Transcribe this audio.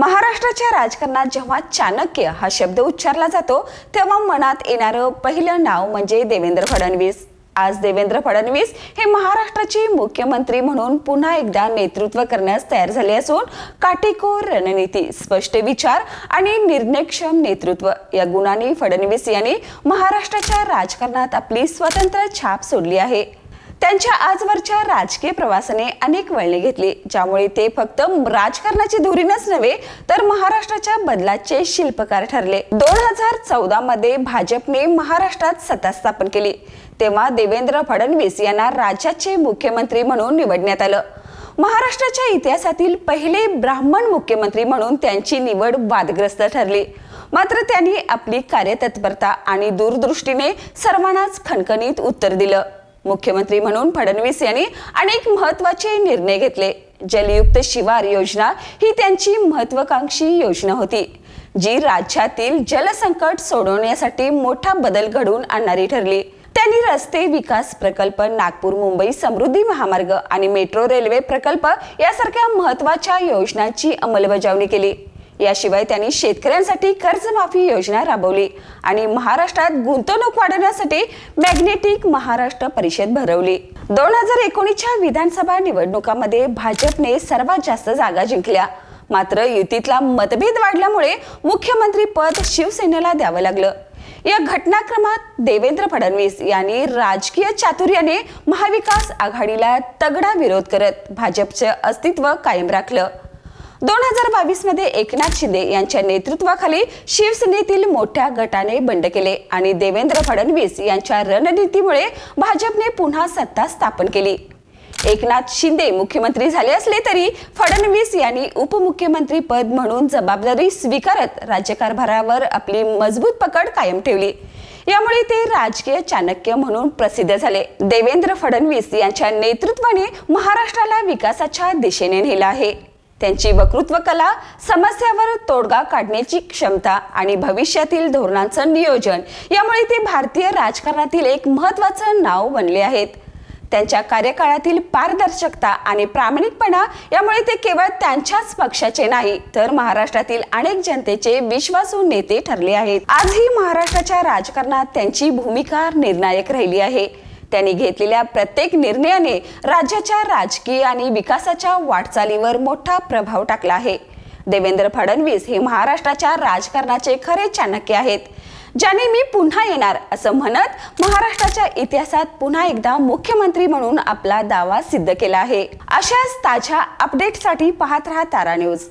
महाराष्ट्राच्या राजकारणात जेव्हा चाणक्य हा शब्द उच्चारला जातो तेव्हा मनात येणारं पहिलं नाव म्हणजे देवेंद्र फडणवीस। आज देवेंद्र फडणवीस हे महाराष्ट्राचे मुख्यमंत्री म्हणून पुन्हा एकदा नेतृत्व करण्यास तयार झाले असून काटेकोर रणनीती, स्पष्ट विचार आणि निर्णयक्षम नेतृत्व या गुणांनी फडणवीस यांनी महाराष्ट्राच्या राजकारणात आपली स्वतंत्र छाप सोडली आहे। त्यांच्या आजवरच्या राजकीय प्रवासाने अनेक वळणे घेतली, ज्यामुळे ते फक्त राजकारणाची धुरीणच नव्हे तर महाराष्ट्राच्या बदलाचे शिल्पकार ठरले। 2014 मध्ये भाजपने महाराष्ट्रात सत्ता स्थापन केली तेव्हा देवेंद्र फडणवीस यांना राज्याचे मुख्यमंत्री म्हणून निवडण्यात आलं। महाराष्ट्राच्या इतिहासातील पहिले ब्राह्मण मुख्यमंत्री म्हणून त्यांची निवड वादग्रस्त ठरली, मात्र त्यांनी आपली कार्यतत्परता आणि दूरदृष्टीने सर्वांनाच खणखणीत उत्तर दिलं। मुख्यमंत्री म्हणून फडणवीस यांनी अनेक महत्त्वाचे निर्णय घेतले। जलयुक्त शिवार योजना ही त्यांची महत्त्वाकांक्षी योजना होती, जी राज्यातील जलसंकट सोडवण्यासाठी मोठा बदल घडवून आणणारी ठरली। त्यांनी रस्ते विकास प्रकल्प, नागपूर मुंबई समृद्धी महामार्ग आणि मेट्रो रेल्वे प्रकल्प यासारख्या महत्त्वाच्या योजनांची अंमलबजावणी केली। याशिवाय त्यांनी शेतकऱ्यांसाठी कर्जमाफी योजना राबवली आणि महाराष्ट्रात गुंतवणूक वाढवण्यासाठी मॅग्नेटिक महाराष्ट्र परिषद भरवली। 2019च्या विधानसभा निवडणुकांमध्ये भाजपने सर्वात जास्त जागा जिंकल्या, मात्र युतीतला मतभेद वाढल्यामुळे मुख्यमंत्री पद शिवसेनेला द्यावं लागलं। या घटनाक्रमात देवेंद्र फडणवीस यांनी राजकीय चातुर्याने महाविकास आघाडीला तगडा विरोध करत भाजपचे अस्तित्व कायम राखलं। 2022 मध्ये एकनाथ शिंदे यांच्या नेतृत्वाखाली शिवसेनेतील मोठ्या गटाने बंड केले आणि देवेंद्र फडणवीस यांच्या रणनीतीमुळे भाजपने पुन्हा सत्ता स्थापन केली। एकनाथ शिंदे मुख्यमंत्री झाले असले तरी फडणवीस यांनी उपमुख्यमंत्री पद म्हणून जबाबदारी स्वीकारत राज्यकारभारावर आपली मजबूत पकड कायम ठेवली। यामुळे ते राजकीय चाणक्य म्हणून प्रसिद्ध झाले। देवेंद्र फडणवीस यांच्या नेतृत्वाने महाराष्ट्राला विकासाच्या दिशेने नेले आहे। त्यांची वक्तृत्व कला, समस्यावर तोडगा काढण्याची क्षमता आणि भविष्यातील धोरणांचं नियोजन यामुळे ते भारतीय राजकारणातील एक महत्त्वाचं नाव बनले आहेत। त्यांच्या कार्यकाळातील पारदर्शकता आणि प्रामाणिकपणा यामुळे ते केवळ त्यांच्याच पक्षाचे नाही तर महाराष्ट्रातील अनेक जनतेचे विश्वासू नेते ठरले आहेत। आजही महाराष्ट्राच्या राजकारणात त्यांची भूमिका निर्णायक राहिली आहे। त्यांनी घेतलेल्या प्रत्येक निर्णयाने राज्याच्या राजकीय आणि विकासाच्या वाटचालीवर मोठा प्रभाव टाकला आहे। देवेंद्र फडणवीस हे महाराष्ट्राच्या राजकारणाचे खरे चाणक्य आहेत, ज्याने मी पुन्हा येणार असं म्हणत महाराष्ट्राच्या इतिहासात पुन्हा एकदा मुख्यमंत्री म्हणून आपला दावा सिद्ध केला आहे। अशाच ताज्या अपडेटसाठी पाहत रहा तारा न्यूज।